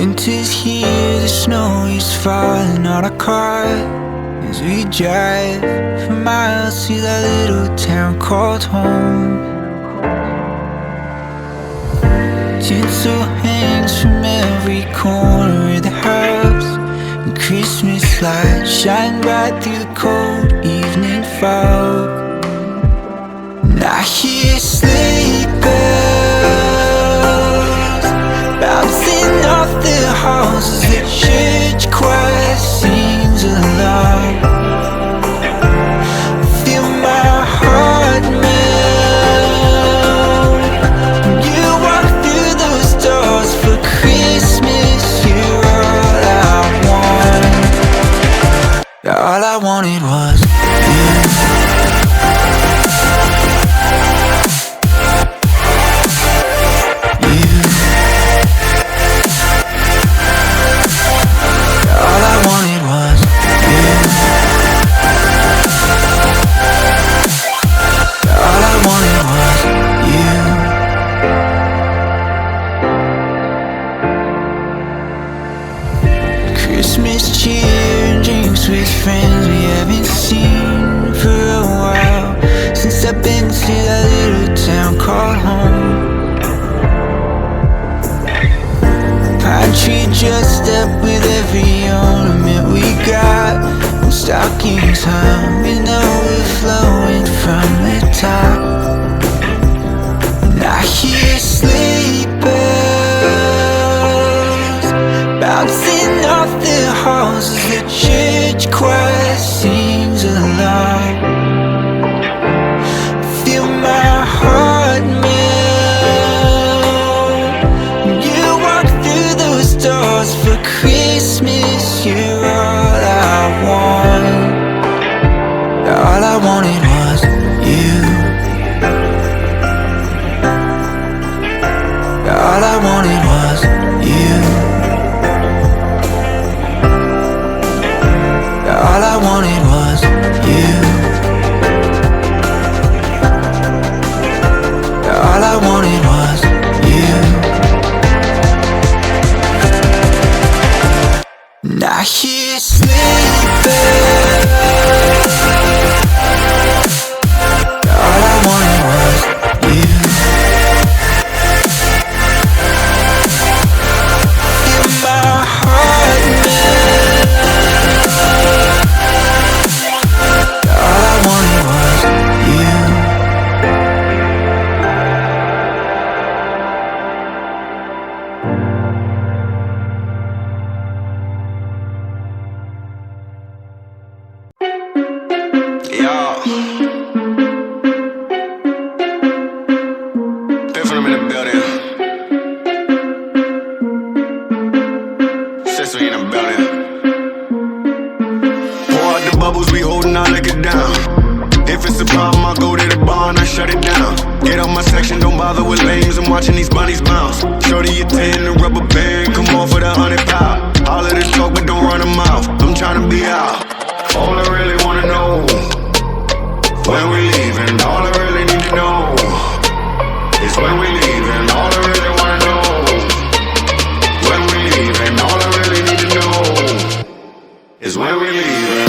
Winter's here, the snow is falling on our car as we drive for miles to that little town called home. Tinsel hangs from every corner of the house, and Christmas lights shine bright through the cold evening fog. And I hear sleigh bells bouncing off the halls as the church choir sings along. Feel my heart melt when you walk through those doors for Christmas. You're all I want. All I wanted was you. Christmas cheer and drinks with friends we haven't seen for a while, since I've been to that little town called home. Pine tree dressed up with every ornament we got, and stockings hung with overflowing from the top. And I hear sleigh bells bouncing off the halls as the church choir sings along. Feel my heart melt when you walk through those doors for Christmas. You're all I want. All I wanted was you. All I wanted was you. All I wanted was you. All I wanted was you. And I hear sleigh bells. All I wanted was you. Feel my heart melt. All I wanted was you. Yo, Biff in the building. Sesame in the building. Pour out the bubbles, we holding our liquor down. If it's a problem, I go to the bar and I shut it down. Get out my section, don't bother with lames. I'm watching these bunnies bounce. Shorty, you 10, the rubber band, come off with 100 pound. All of this talk, but don't run a mouth. I'm trying to be out. All I really wanna know, when we leaving, all I really need to know is when we leaving. All I really wanna know, when we leaving. All I really need to know is when we leaving.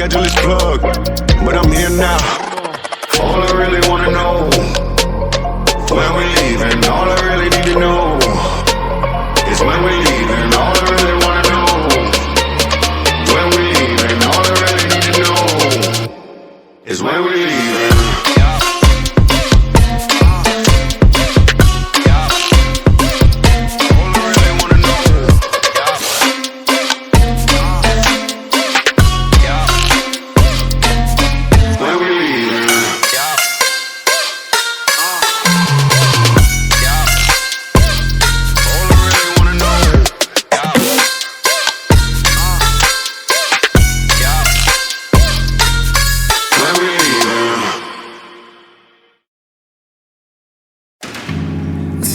schedule is plugged, but I'm here now. All I really wanna know, when we leaving. All I really need to know is when we leaving. All I really wanna know, when we leaving. All I really need to know is when we leaving.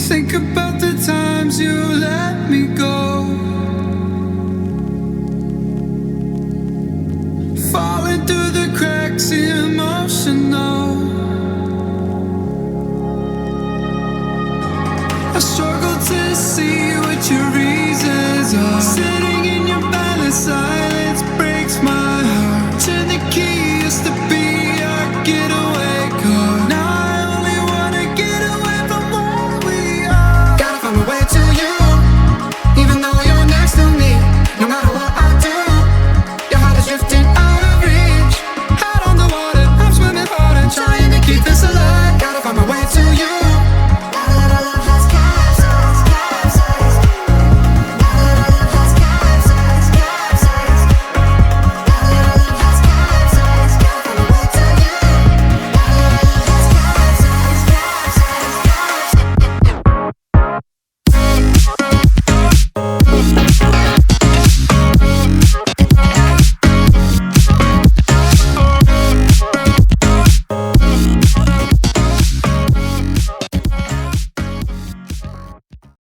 Think about the times you let me go, falling through the cracks, emotional.